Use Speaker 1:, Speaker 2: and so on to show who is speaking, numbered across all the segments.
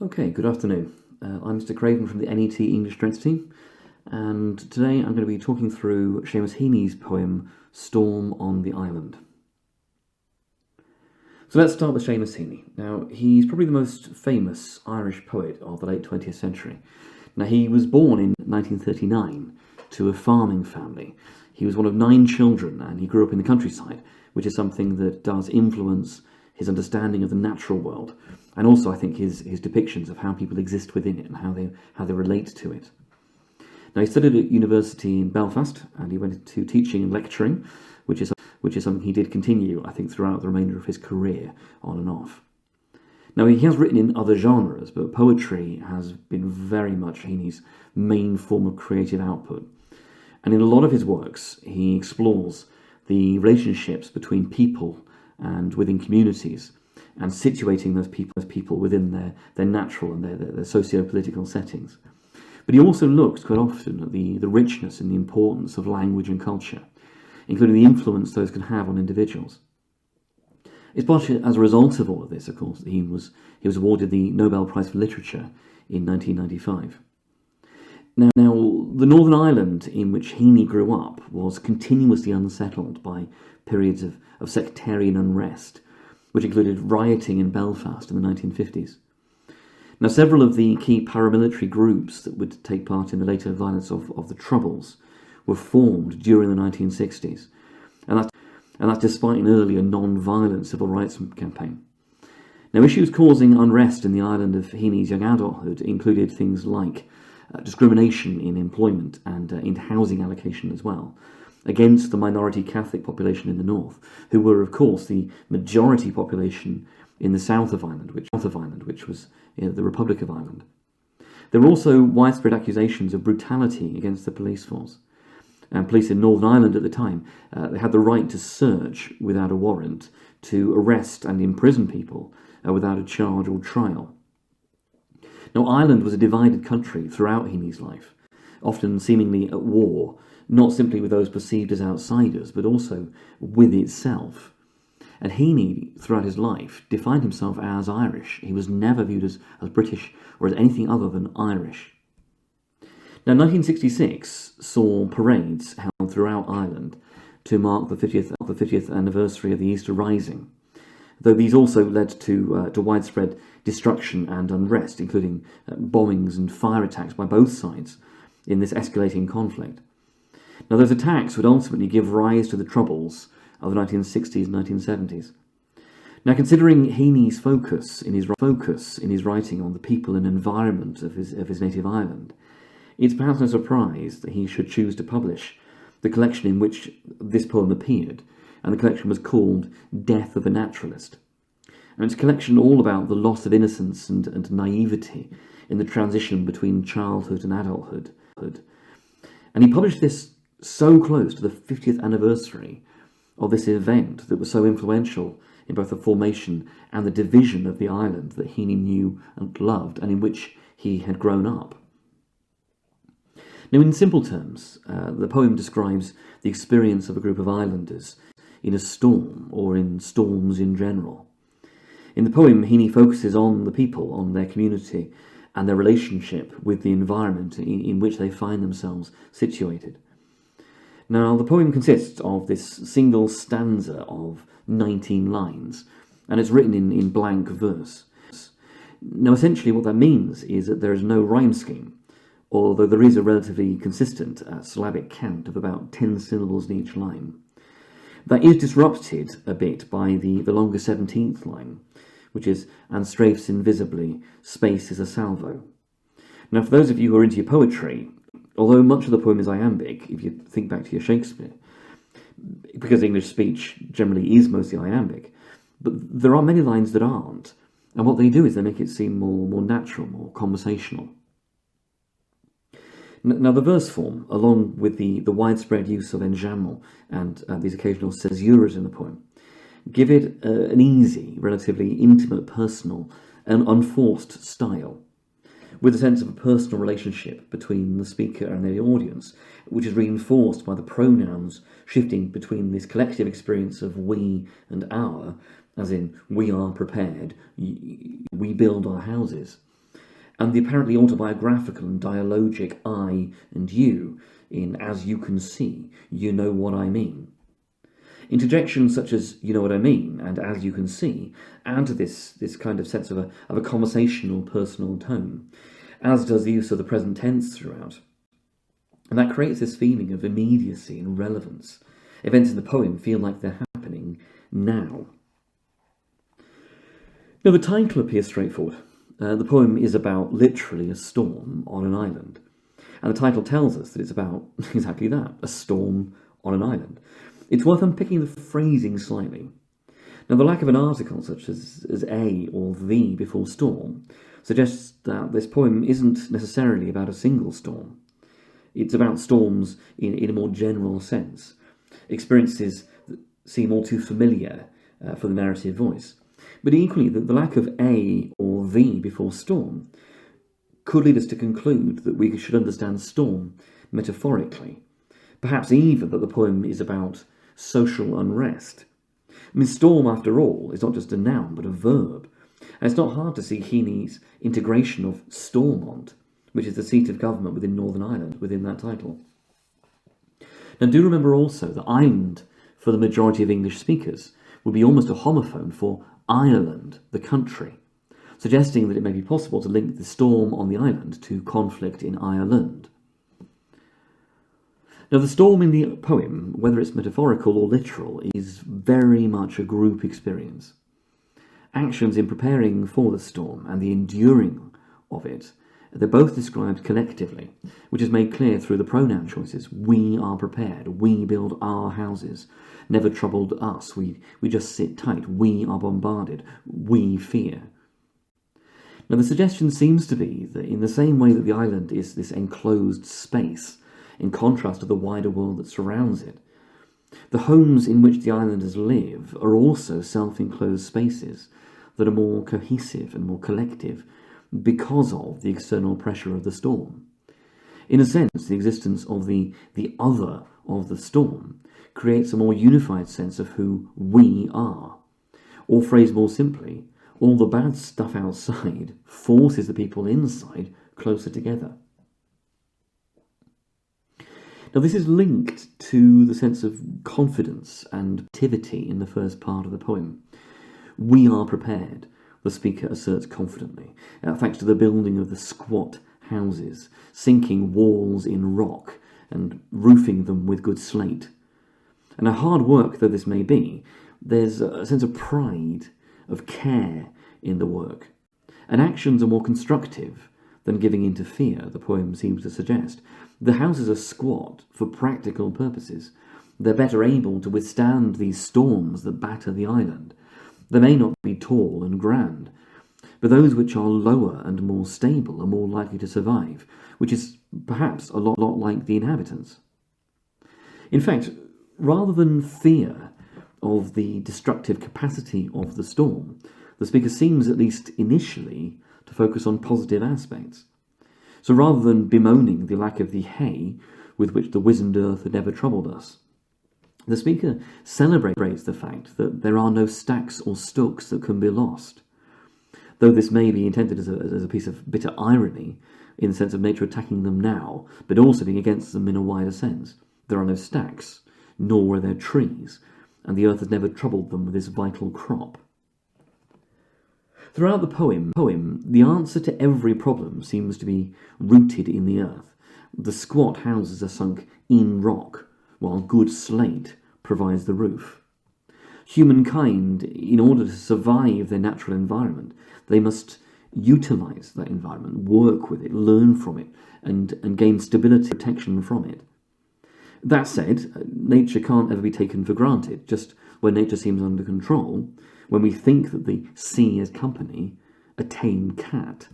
Speaker 1: Okay, good afternoon. I'm Mr. Craven from the NET English Strengths team, and today I'm going to be talking through Seamus Heaney's poem Storm on the Island. So let's start with Seamus Heaney. Now, he's probably the most famous Irish poet of the late 20th century. Now, he was born in 1939 to a farming family. He was one of 9 children, and he grew up in the countryside, which is something that does influence his understanding of the natural world, and also I think his depictions of how people exist within it and how they relate to it. Now, he studied at university in Belfast, and he went into teaching and lecturing, which is something he did continue, I think, throughout the remainder of his career, on and off. Now, he has written in other genres, but poetry has been very much Heaney's main form of creative output. And in a lot of his works, he explores the relationships between people and within communities, and situating those people within their natural and their socio-political settings. But he also looks quite often at the richness and the importance of language and culture, including the influence those can have on individuals. It's partly as a result of all of this, of course, that he was awarded the Nobel Prize for Literature in 1995. Now, the Northern Ireland in which Heaney grew up was continuously unsettled by periods of sectarian unrest, which included rioting in Belfast in the 1950s. Now, several of the key paramilitary groups that would take part in the later violence of the Troubles were formed during the 1960s, and that's despite an earlier non-violent civil rights campaign. Now, issues causing unrest in the island of Heaney's young adulthood included things like discrimination in employment and in housing allocation as well, against the minority Catholic population in the north, who were, of course, the majority population in the south of Ireland, which was the Republic of Ireland. There were also widespread accusations of brutality against the police force. And police in Northern Ireland at the time, they had the right to search without a warrant, to arrest and imprison people without a charge or trial. Now, Ireland was a divided country throughout Heaney's life, often seemingly at war, not simply with those perceived as outsiders, but also with itself. And Heaney, throughout his life, defined himself as Irish. He was never viewed as British or as anything other than Irish. Now, 1966 saw parades held throughout Ireland to mark the 50th anniversary of the Easter Rising, though these also led to widespread destruction and unrest, including bombings and fire attacks by both sides in this escalating conflict. Now, those attacks would ultimately give rise to the Troubles of the 1960s and 1970s. Now, considering Heaney's focus in his writing on the people and environment of his native island, it's perhaps no surprise that he should choose to publish the collection in which this poem appeared, and the collection was called Death of a Naturalist. And it's a collection all about the loss of innocence and naivety in the transition between childhood and adulthood. And he published this so close to the 50th anniversary of this event that was so influential in both the formation and the division of the island that Heaney knew and loved, and in which he had grown up. Now, in simple terms, the poem describes the experience of a group of islanders in a storm, or in storms in general. In the poem, Heaney focuses on the people, on their community, and their relationship with the environment in which they find themselves situated. Now, the poem consists of this single stanza of 19 lines, and it's written in blank verse. Now, essentially what that means is that there is no rhyme scheme, although there is a relatively consistent syllabic count of about 10 syllables in each line. That is disrupted a bit by the longer 17th line, which is, and strafes invisibly, space is a salvo. Now, for those of you who are into your poetry, although much of the poem is iambic, if you think back to your Shakespeare, because English speech generally is mostly iambic, but there are many lines that aren't, and what they do is they make it seem more natural, more conversational. Now, the verse form, along with the widespread use of enjambment and these occasional caesuras in the poem, give it an easy, relatively intimate, personal, and unforced style, with a sense of a personal relationship between the speaker and the audience, which is reinforced by the pronouns shifting between this collective experience of we and our, as in we are prepared, we build our houses, and the apparently autobiographical and dialogic I and you in As You Can See, You Know What I Mean. Interjections such as "you know what I mean" and "as you can see" add to this kind of sense of a conversational, personal tone, as does the use of the present tense throughout. And that creates this feeling of immediacy and relevance. Events in the poem feel like they're happening now. Now, the title appears straightforward. The poem is about literally a storm on an island. And the title tells us that it's about exactly that, a storm on an island. It's worth unpicking the phrasing slightly. Now, the lack of an article such as a or the before storm suggests that this poem isn't necessarily about a single storm. It's about storms in a more general sense, experiences that seem all too familiar for the narrative voice. But equally, the lack of a or the before storm could lead us to conclude that we should understand storm metaphorically. Perhaps even that the poem is about social unrest. I mean, storm, after all, is not just a noun, but a verb. And it's not hard to see Heaney's integration of Stormont, which is the seat of government within Northern Ireland, within that title. Now, do remember also that island, for the majority of English speakers, would be almost a homophone for Ireland, the country, suggesting that it may be possible to link the storm on the island to conflict in Ireland. Now, the storm in the poem, whether it's metaphorical or literal, is very much a group experience. Actions in preparing for the storm and the enduring of it, they're both described collectively, which is made clear through the pronoun choices. We are prepared. We build our houses. Never troubled us. We just sit tight. We are bombarded. We fear. Now, the suggestion seems to be that in the same way that the island is this enclosed space, in contrast to the wider world that surrounds it, the homes in which the islanders live are also self-enclosed spaces that are more cohesive and more collective because of the external pressure of the storm. In a sense, the existence of the other of the storm creates a more unified sense of who we are. Or phrased more simply, all the bad stuff outside forces the people inside closer together. Now, this is linked to the sense of confidence and activity in the first part of the poem. We are prepared, the speaker asserts confidently, thanks to the building of the squat houses, sinking walls in rock and roofing them with good slate. And hard work though this may be, there's a sense of pride, of care in the work. And actions are more constructive than giving in to fear, the poem seems to suggest. The houses are squat for practical purposes. They're better able to withstand these storms that batter the island. They may not be tall and grand, but those which are lower and more stable are more likely to survive, which is perhaps a lot like the inhabitants. In fact, rather than fear of the destructive capacity of the storm, the speaker seems, at least initially, to focus on positive aspects. So rather than bemoaning the lack of the hay with which the wizened earth had never troubled us, the speaker celebrates the fact that there are no stacks or stooks that can be lost. Though this may be intended as a piece of bitter irony, in the sense of nature attacking them now, but also being against them in a wider sense. There are no stacks, nor are there trees, and the earth has never troubled them with this vital crop. Throughout the poem, the answer to every problem seems to be rooted in the earth. The squat houses are sunk in rock, while good slate provides the roof. Humankind, in order to survive their natural environment, they must utilise that environment, work with it, learn from it, and gain stability and protection from it. That said, nature can't ever be taken for granted. Just when nature seems under control, when we think that the sea is company, a tame cat,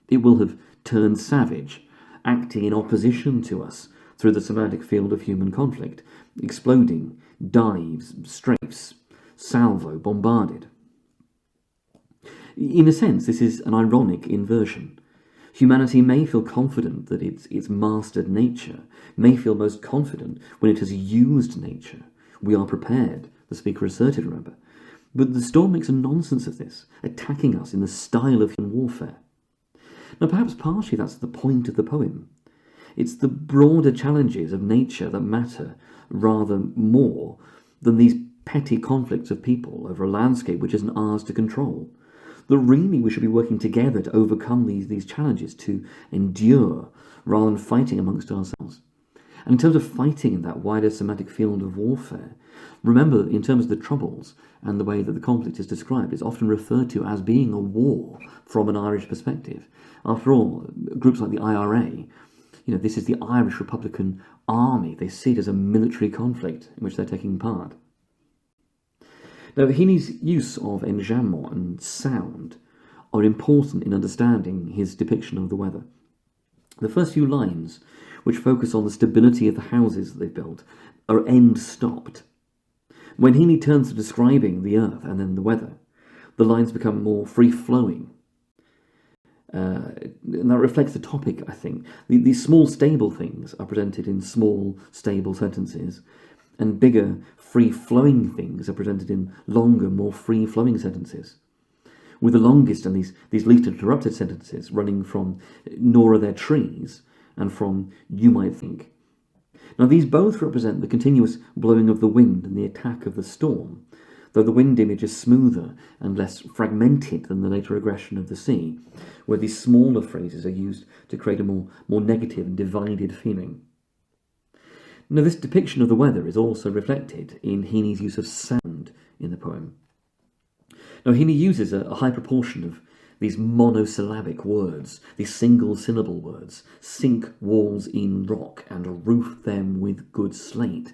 Speaker 1: it will have turned savage, acting in opposition to us through the semantic field of human conflict, exploding, dives, strafes, salvo, bombarded. In a sense, this is an ironic inversion. Humanity may feel confident that it's mastered nature, may feel most confident when it has used nature. We are prepared, the speaker asserted, remember. But the storm makes a nonsense of this, attacking us in the style of human warfare. Now, perhaps partially that's the point of the poem. It's the broader challenges of nature that matter rather more than these petty conflicts of people over a landscape which isn't ours to control. That really we should be working together to overcome these challenges, to endure, rather than fighting amongst ourselves. And in terms of fighting in that wider semantic field of warfare, remember that in terms of the Troubles and the way that the conflict is described, it's often referred to as being a war from an Irish perspective. After all, groups like the IRA, this is the Irish Republican Army. They see it as a military conflict in which they're taking part. Now, Heaney's use of enjambment and sound are important in understanding his depiction of the weather. The first few lines, which focus on the stability of the houses that they've built, are end-stopped. When Heaney turns to describing the earth and then the weather, the lines become more free-flowing. And that reflects the topic, I think. These small, stable things are presented in small, stable sentences, and bigger, free-flowing things are presented in longer, more free-flowing sentences, with the longest and these least interrupted sentences running from "nor are there trees" and from "you might think." Now, these both represent the continuous blowing of the wind and the attack of the storm, though the wind image is smoother and less fragmented than the later aggression of the sea, where these smaller phrases are used to create a more negative and divided feeling. Now, this depiction of the weather is also reflected in Heaney's use of sound in the poem. Now, Heaney uses a high proportion of these monosyllabic words, these single-syllable words: sink walls in rock and roof them with good slate.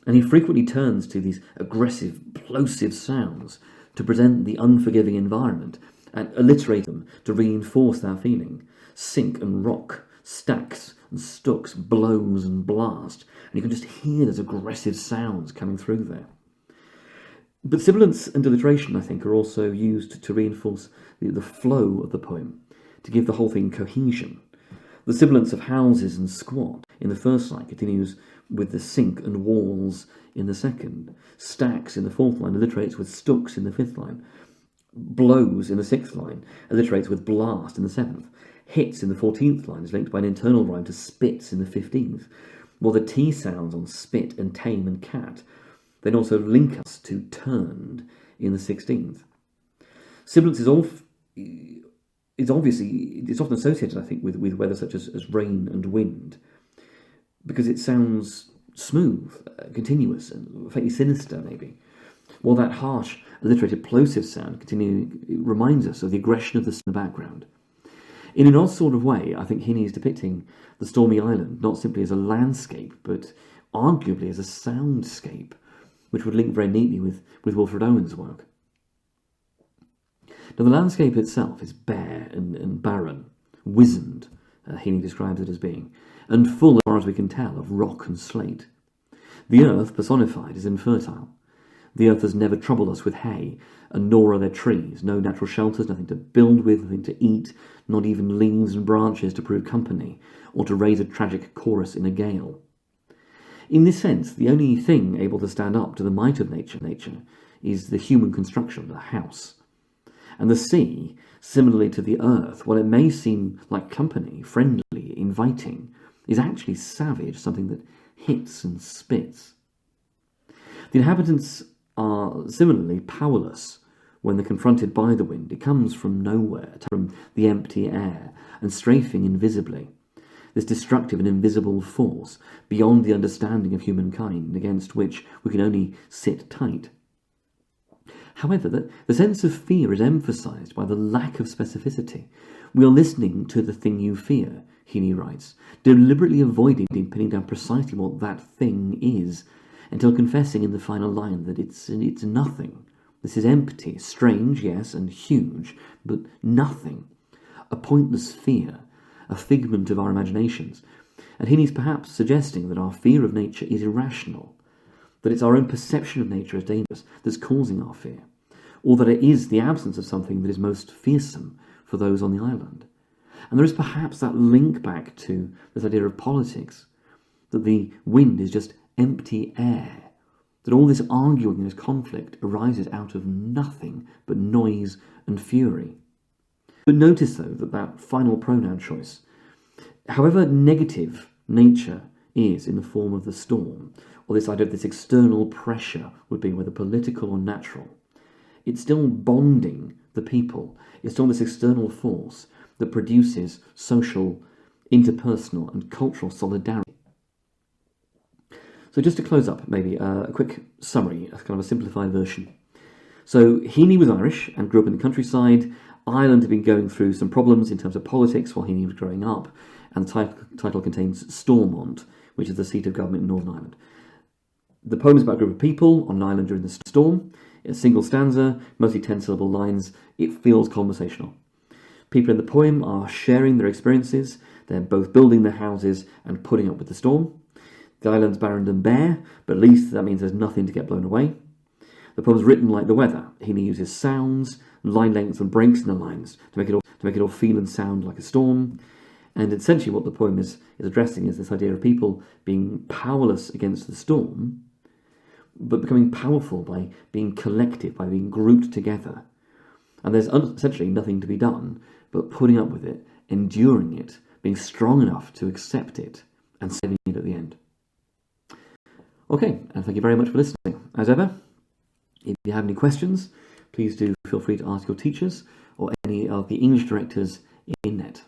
Speaker 1: And he frequently turns to these aggressive, plosive sounds to present the unforgiving environment and alliterate them to reinforce that feeling. Sink and rock, stacks and stucks, blows and blast. And you can just hear those aggressive sounds coming through there. But sibilance and alliteration, I think, are also used to reinforce the flow of the poem, to give the whole thing cohesion. The sibilance of houses and squat in the first line continues with the sink and walls in the second. Stacks in the fourth line alliterates with stucks in the fifth line. Blows in the sixth line alliterates with blast in the seventh. Hits in the 14th line is linked by an internal rhyme to spits in the 15th, while the T sounds on spit and tame and cat then also link us to turned in the 16th. Sibilance is often associated, I think, with weather such as rain and wind, because it sounds smooth, continuous, and faintly sinister, maybe. While that harsh, alliterated plosive sound reminds us of the aggression of the background. In an odd sort of way, I think Heaney is depicting the stormy island not simply as a landscape, but arguably as a soundscape, which would link very neatly with Wilfred Owen's work. Now, the landscape itself is bare and barren, wizened, Heaney describes it as being, and full, as far as we can tell, of rock and slate. The earth, personified, is infertile. The earth has never troubled us with hay, and nor are there trees, no natural shelters, nothing to build with, nothing to eat, not even leaves and branches to prove company, or to raise a tragic chorus in a gale. In this sense, the only thing able to stand up to the might of nature is the human construction, the house. And the sea, similarly to the earth, while it may seem like company, friendly, inviting, is actually savage, something that hits and spits. The inhabitants are similarly powerless when they're confronted by the wind. It comes from nowhere, from the empty air, and strafing invisibly. This destructive and invisible force, beyond the understanding of humankind, against which we can only sit tight. However, the sense of fear is emphasized by the lack of specificity. We are listening to the thing you fear, Heaney writes, deliberately avoiding pinning down precisely what that thing is, until confessing in the final line that it's nothing. This is empty, strange, yes, and huge, but nothing. A pointless fear, a figment of our imaginations. And Heaney's perhaps suggesting that our fear of nature is irrational, that it's our own perception of nature as dangerous that's causing our fear, or that it is the absence of something that is most fearsome for those on the island. And there is perhaps that link back to this idea of politics, that the wind is just empty air, that all this arguing and this conflict arises out of nothing but noise and fury. But notice, though, that final pronoun choice, however negative nature is in the form of the storm, or this idea of this external pressure would be, whether political or natural, it's still bonding the people. It's still this external force that produces social, interpersonal, and cultural solidarity. So just to close up, maybe a quick summary, a kind of a simplified version. So Heaney was Irish and grew up in the countryside. Ireland had been going through some problems in terms of politics while Heaney was growing up, and the title contains Stormont, which is the seat of government in Northern Ireland. The poem is about a group of people on an island during the storm. It's a single stanza, mostly 10-syllable lines. It feels conversational. People in the poem are sharing their experiences. They're both building their houses and putting up with the storm. The island's barren and bare, but at least that means there's nothing to get blown away. The poem's written like the weather. Heaney uses sounds, line lengths, and breaks in the lines to make it all feel and sound like a storm. And essentially what the poem is addressing is this idea of people being powerless against the storm, but becoming powerful by being collective, by being grouped together. And there's essentially nothing to be done but putting up with it, enduring it, being strong enough to accept it, and saving it at the end. Okay, and thank you very much for listening. As ever, if you have any questions, please do feel free to ask your teachers or any of the English directors in NET.